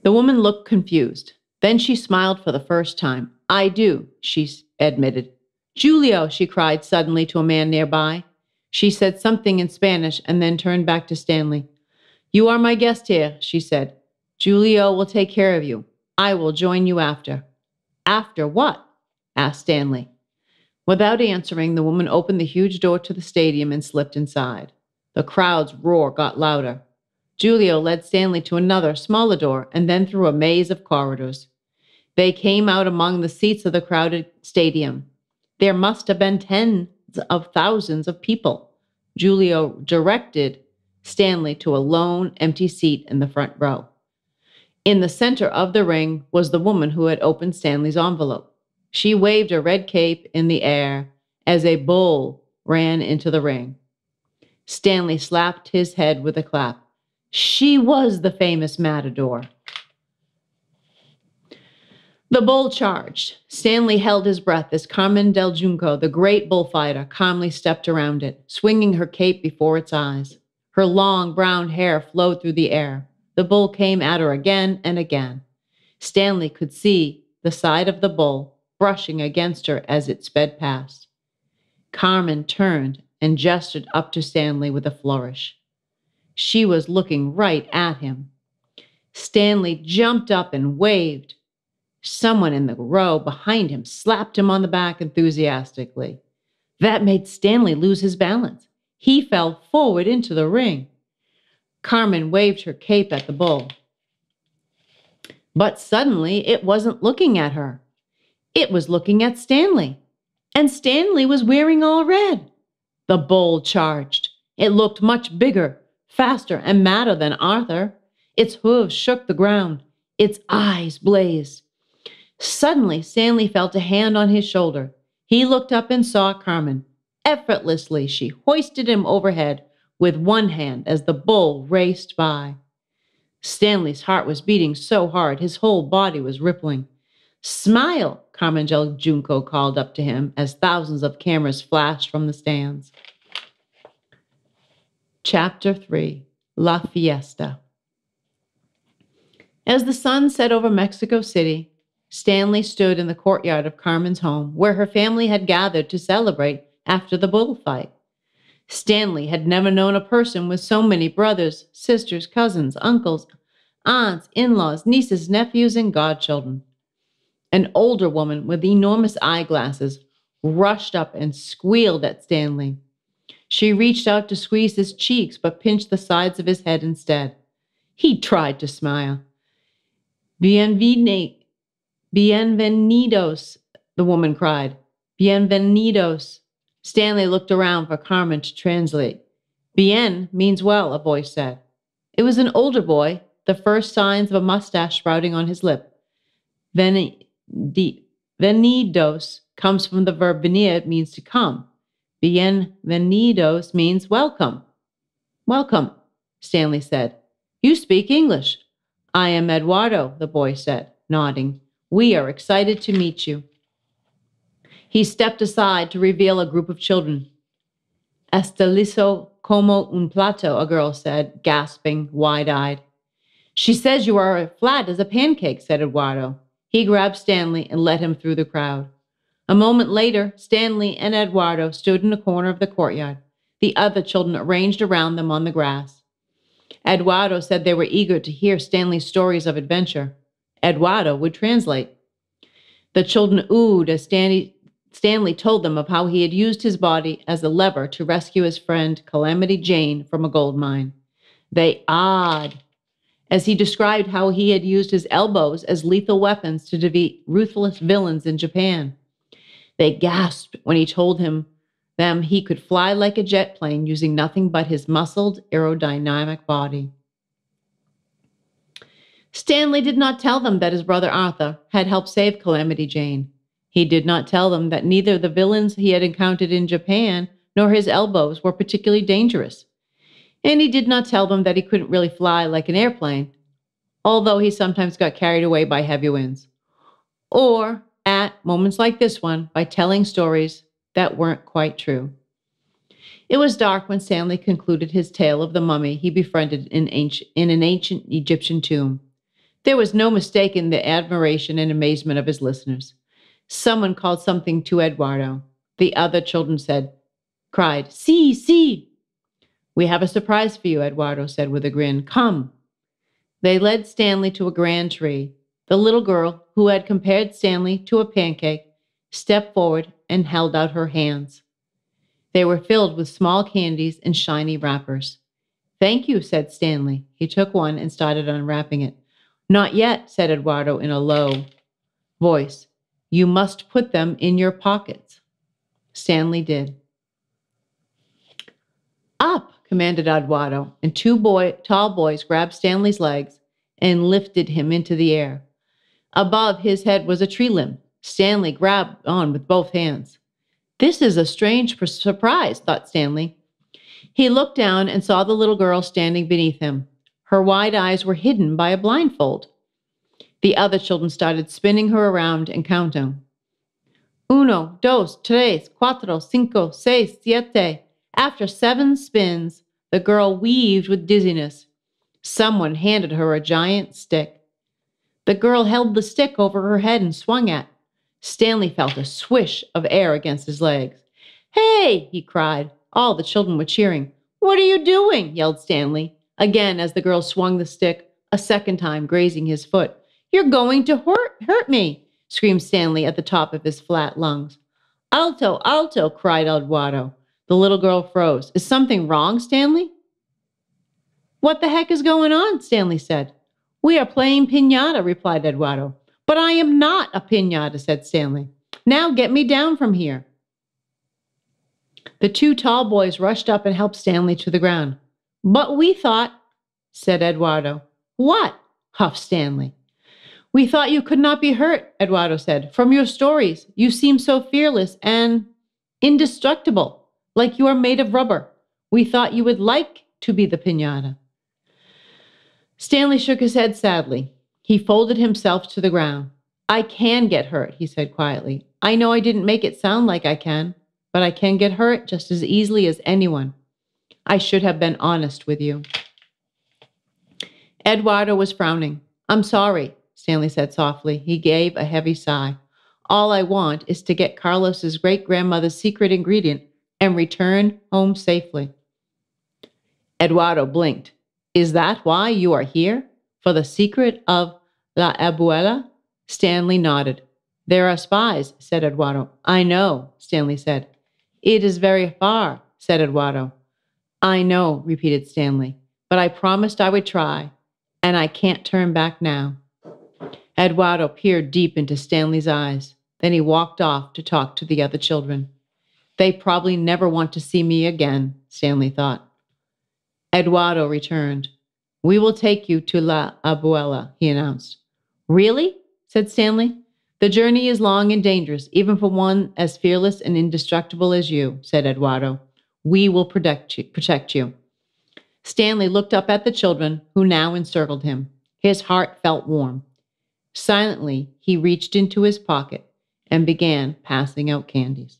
The woman looked confused. Then she smiled for the first time. I do, she admitted. Julio, she cried suddenly to a man nearby. She said something in Spanish and then turned back to Stanley. You are my guest here, she said. Julio will take care of you. I will join you after. After what? Asked Stanley. Without answering, the woman opened the huge door to the stadium and slipped inside. The crowd's roar got louder. Julio led Stanley to another, smaller door and then through a maze of corridors. They came out among the seats of the crowded stadium. There must have been tens of thousands of people. Julio directed Stanley to a lone, empty seat in the front row. In the center of the ring was the woman who had opened Stanley's envelope. She waved a red cape in the air as a bull ran into the ring. Stanley slapped his head with a clap. She was the famous matador. The bull charged. Stanley held his breath as Carmen del Junco, the great bullfighter, calmly stepped around it, swinging her cape before its eyes. Her long brown hair flowed through the air. The bull came at her again and again. Stanley could see the side of the bull brushing against her as it sped past. Carmen turned and gestured up to Stanley with a flourish. She was looking right at him. Stanley jumped up and waved. Someone in the row behind him slapped him on the back enthusiastically. That made Stanley lose his balance. He fell forward into the ring. Carmen waved her cape at the bull. But suddenly it wasn't looking at her. It was looking at Stanley. And Stanley was wearing all red. The bull charged. It looked much bigger, faster, and madder than Arthur. Its hooves shook the ground. Its eyes blazed. Suddenly, Stanley felt a hand on his shoulder. He looked up and saw Carmen. Effortlessly, she hoisted him overhead with one hand as the bull raced by. Stanley's heart was beating so hard, his whole body was rippling. Smile, Carmen del Junco called up to him as thousands of cameras flashed from the stands. Chapter 3, La Fiesta. As the sun set over Mexico City, Stanley stood in the courtyard of Carmen's home, where her family had gathered to celebrate after the bullfight. Stanley had never known a person with so many brothers, sisters, cousins, uncles, aunts, in-laws, nieces, nephews, and godchildren. An older woman with enormous eyeglasses rushed up and squealed at Stanley. She reached out to squeeze his cheeks, but pinched the sides of his head instead. He tried to smile. Bienvenidos, the woman cried. Bienvenidos. Stanley looked around for Carmen to translate. Bien means well, a voice said. It was an older boy, the first signs of a mustache sprouting on his lip. Venidos comes from the verb venir, means to come. Bienvenidos means welcome. Welcome, Stanley said. You speak English. I am Eduardo, the boy said, nodding. We are excited to meet you. He stepped aside to reveal a group of children. Está listo como un plato, a girl said, gasping, wide-eyed. She says you are as flat as a pancake, said Eduardo. He grabbed Stanley and led him through the crowd. A moment later, Stanley and Eduardo stood in a corner of the courtyard. The other children arranged around them on the grass. Eduardo said they were eager to hear Stanley's stories of adventure. Eduardo would translate. The children oohed as Stanley told them of how he had used his body as a lever to rescue his friend Calamity Jane from a gold mine. They ahed as he described how he had used his elbows as lethal weapons to defeat ruthless villains in Japan. They gasped when he told them he could fly like a jet plane using nothing but his muscled, aerodynamic body. Stanley did not tell them that his brother Arthur had helped save Calamity Jane. He did not tell them that neither the villains he had encountered in Japan nor his elbows were particularly dangerous. And he did not tell them that he couldn't really fly like an airplane, although he sometimes got carried away by heavy winds. Or, at moments like this one, by telling stories that weren't quite true. It was dark when Stanley concluded his tale of the mummy he befriended in an ancient Egyptian tomb. There was no mistaking the admiration and amazement of his listeners. Someone called something to Eduardo. The other children cried, "See, see!" "We have a surprise for you," Eduardo said with a grin. "Come." They led Stanley to a grand tree. The little girl, who had compared Stanley to a pancake, stepped forward and held out her hands. They were filled with small candies and shiny wrappers. "Thank you," said Stanley. He took one and started unwrapping it. "Not yet," said Eduardo in a low voice. "You must put them in your pockets." Stanley did. "Up," commanded Eduardo, and tall boys grabbed Stanley's legs and lifted him into the air. Above his head was a tree limb. Stanley grabbed on with both hands. "This is a strange surprise," thought Stanley. He looked down and saw the little girl standing beneath him. Her wide eyes were hidden by a blindfold. The other children started spinning her around and counting. "Uno, dos, tres, cuatro, cinco, seis, siete." After 7 spins, the girl weaved with dizziness. Someone handed her a giant stick. The girl held the stick over her head and swung at. Stanley felt a swish of air against his legs. "Hey!" he cried. All the children were cheering. "What are you doing?" yelled Stanley, again as the girl swung the stick, a second time grazing his foot. "You're going to hurt me!" screamed Stanley at the top of his flat lungs. "Alto, alto!" cried Eduardo. The little girl froze. "Is something wrong, Stanley?" "What the heck is going on?" Stanley said. "We are playing piñata," replied Eduardo. "But I am not a piñata," said Stanley. "Now get me down from here." The 2 tall boys rushed up and helped Stanley to the ground. "But we thought," said Eduardo. "What?" huffed Stanley. "We thought you could not be hurt," Eduardo said. "From your stories, you seem so fearless and indestructible, like you are made of rubber. We thought you would like to be the piñata." Stanley shook his head sadly. He folded himself to the ground. "I can get hurt," he said quietly. "I know I didn't make it sound like I can, but I can get hurt just as easily as anyone. I should have been honest with you." Eduardo was frowning. "I'm sorry," Stanley said softly. He gave a heavy sigh. "All I want is to get Carlos's great-grandmother's secret ingredient and return home safely." Eduardo blinked. "Is that why you are here? For the secret of La Abuela?" Stanley nodded. "There are spies," said Eduardo. "I know," Stanley said. "It is very far," said Eduardo. "I know," repeated Stanley, "but I promised I would try, and I can't turn back now." Eduardo peered deep into Stanley's eyes. Then he walked off to talk to the other children. "They probably never want to see me again," Stanley thought. Eduardo returned. "We will take you to La Abuela," he announced. "Really?" said Stanley. "The journey is long and dangerous, even for one as fearless and indestructible as you," said Eduardo. "We will protect you." Stanley looked up at the children, who now encircled him. His heart felt warm. Silently, he reached into his pocket and began passing out candies.